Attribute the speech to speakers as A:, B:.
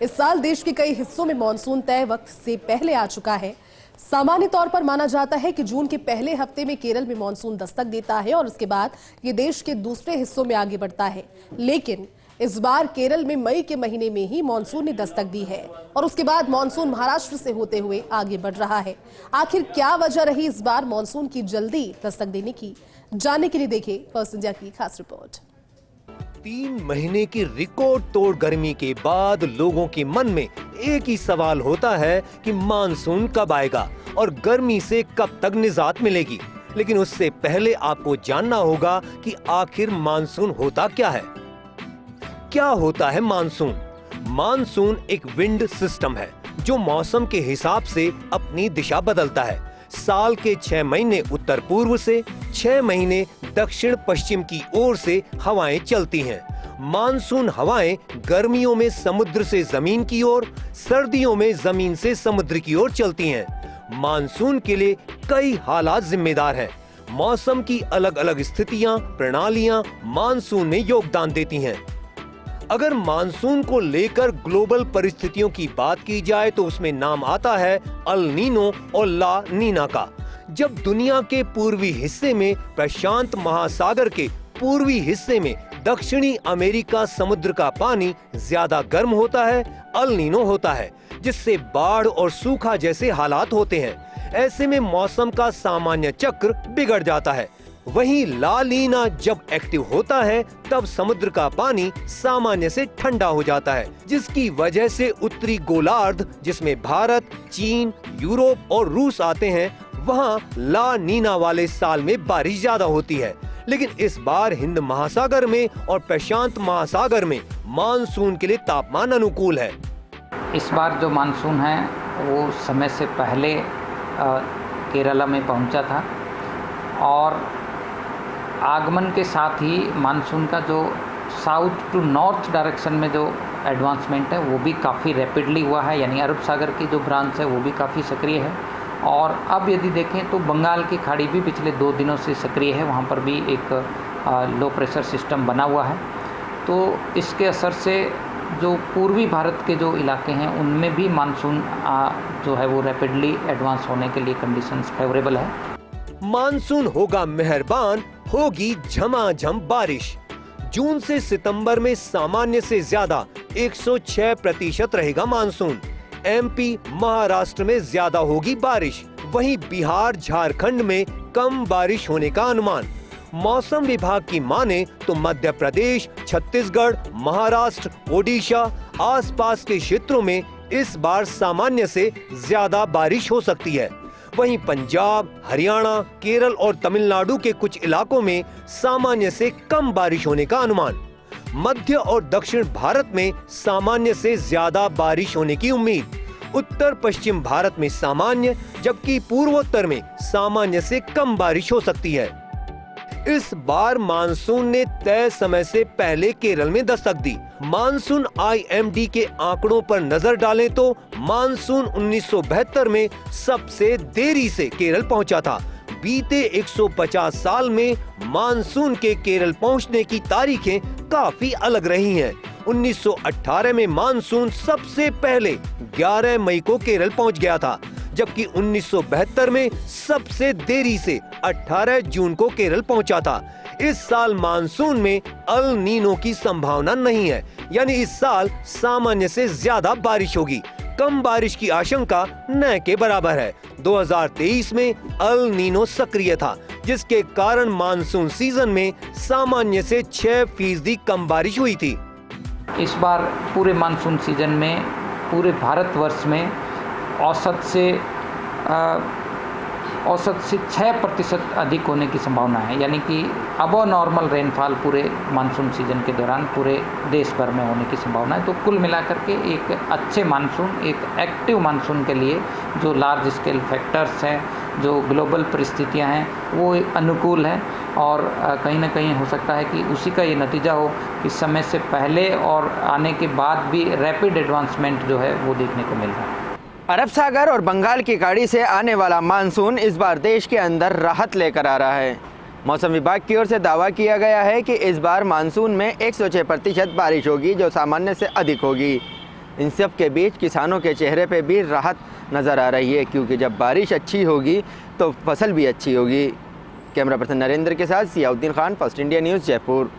A: इस साल देश के कई हिस्सों में मानसून तय वक्त से पहले आ चुका है। सामान्य तौर पर माना जाता है कि जून के पहले हफ्ते में केरल में मानसून दस्तक देता है और उसके बाद ये देश के दूसरे हिस्सों में आगे बढ़ता है। लेकिन इस बार केरल में मई के महीने में ही मानसून ने दस्तक दी है और उसके बाद मानसून महाराष्ट्र से होते हुए आगे बढ़ रहा है। आखिर क्या वजह रही इस बार मानसून की जल्दी दस्तक देने की, जानने के लिए देखें फर्स्ट इंडिया की खास रिपोर्ट।
B: 3 महीने की रिकॉर्ड तोड़ गर्मी के बाद लोगों के मन में एक ही सवाल होता है कि मानसून कब आएगा और गर्मी से कब तक निजात मिलेगी। लेकिन उससे पहले आपको जानना होगा कि आखिर मानसून होता क्या है। क्या होता है मानसून? मानसून एक विंड सिस्टम है जो मौसम के हिसाब से अपनी दिशा बदलता है। साल के 6 महीने उत्तर पूर्व से, 6 महीने दक्षिण पश्चिम की ओर से हवाएं चलती हैं। मानसून हवाएं गर्मियों में समुद्र से जमीन की ओर, सर्दियों में जमीन से समुद्र की ओर चलती हैं। मानसून के लिए कई हालात जिम्मेदार हैं। मौसम की अलग अलग स्थितियां, प्रणालियां मानसून में योगदान देती हैं। अगर मानसून को लेकर ग्लोबल परिस्थितियों की बात की जाए तो उसमें नाम आता है अल नीनो और ला नीना का। जब दुनिया के पूर्वी हिस्से में प्रशांत महासागर के पूर्वी हिस्से में दक्षिणी अमेरिका समुद्र का पानी ज्यादा गर्म होता है, अल नीनो होता है, जिससे बाढ़ और सूखा जैसे हालात होते हैं। ऐसे में मौसम का सामान्य चक्र बिगड़ जाता है। वहीं ला नीना जब एक्टिव होता है तब समुद्र का पानी सामान्य से ठंडा हो जाता है, जिसकी वजह से उत्तरी गोलार्ध जिसमें भारत, चीन, यूरोप और रूस आते हैं, वहां ला नीना वाले साल में बारिश ज्यादा होती है। लेकिन इस बार हिंद महासागर में और प्रशांत महासागर में मानसून के लिए तापमान अनुकूल है।
C: इस बार जो मानसून है वो समय से पहले केरला में पहुंचा था और आगमन के साथ ही मानसून का जो साउथ टू नॉर्थ डायरेक्शन में जो एडवांसमेंट है वो भी काफ़ी रैपिडली हुआ है, यानी अरब सागर की जो ब्रांच है वो भी काफ़ी सक्रिय है। और अब यदि देखें तो बंगाल की खाड़ी भी पिछले 2 दिनों से सक्रिय है, वहाँ पर भी एक लो प्रेशर सिस्टम बना हुआ है। तो इसके असर से जो पूर्वी भारत के जो इलाके हैं उनमें भी मानसून जो है वो रैपिडली एडवांस होने के लिए कंडीशंस फेवरेबल है।
B: मानसून होगा मेहरबान, होगी झमाझम बारिश। जून से सितंबर में सामान्य से ज्यादा 106% रहेगा मानसून। एमपी, महाराष्ट्र में ज्यादा होगी बारिश, वहीं बिहार, झारखंड में कम बारिश होने का अनुमान। मौसम विभाग की माने तो मध्य प्रदेश, छत्तीसगढ़, महाराष्ट्र, ओडिशा आसपास के क्षेत्रों में इस बार सामान्य से ज्यादा बारिश हो सकती है। वहीं पंजाब, हरियाणा, केरल और तमिलनाडु के कुछ इलाकों में सामान्य से कम बारिश होने का अनुमान। मध्य और दक्षिण भारत में सामान्य से ज्यादा बारिश होने की उम्मीद। उत्तर पश्चिम भारत में सामान्य, जबकि पूर्वोत्तर में सामान्य से कम बारिश हो सकती है। इस बार मानसून ने तय समय से पहले केरल में दस्तक दी। मानसून IMD के आंकड़ों पर नजर डालें तो मानसून 1972 में सबसे देरी से केरल पहुंचा था। बीते 150 साल में मानसून के केरल पहुंचने की तारीखें काफी अलग रही हैं। 1918 में मानसून सबसे पहले 11 मई को केरल पहुंच गया था, जबकि 1972 में सबसे देरी से 18 जून को केरल पहुंचा था। इस साल मानसून में अल नीनो की संभावना नहीं है, यानी इस साल सामान्य से ज्यादा बारिश होगी। कम बारिश की आशंका न के बराबर है। 2023 में अल नीनो सक्रिय था, जिसके कारण मानसून सीजन में सामान्य से 6% कम बारिश हुई थी।
C: इस बार पूरे मानसून सीजन में पूरे भारतवर्ष में औसत से 6% अधिक होने की संभावना है, यानी कि अबव नॉर्मल रेनफॉल पूरे मानसून सीजन के दौरान पूरे देश भर में होने की संभावना है। तो कुल मिलाकर के एक अच्छे मानसून, एक एक्टिव मानसून के लिए जो लार्ज स्केल फैक्टर्स हैं, जो ग्लोबल परिस्थितियां हैं, वो अनुकूल हैं और कहीं ना कहीं हो सकता है कि उसी का ये नतीजा हो कि समय से पहले और आने के बाद भी रैपिड एडवांसमेंट जो है वो देखने को मिल रहा है।
D: अरब सागर और बंगाल की खाड़ी से आने वाला मानसून इस बार देश के अंदर राहत लेकर आ रहा है। मौसम विभाग की ओर से दावा किया गया है कि इस बार मानसून में 106% बारिश होगी, जो सामान्य से अधिक होगी। इन सब के बीच किसानों के चेहरे पे भी राहत नज़र आ रही है, क्योंकि जब बारिश अच्छी होगी तो फसल भी अच्छी होगी। कैमरा पर्सन नरेंद्र के साथ Siyauddin Khan, first India news, Jaipur.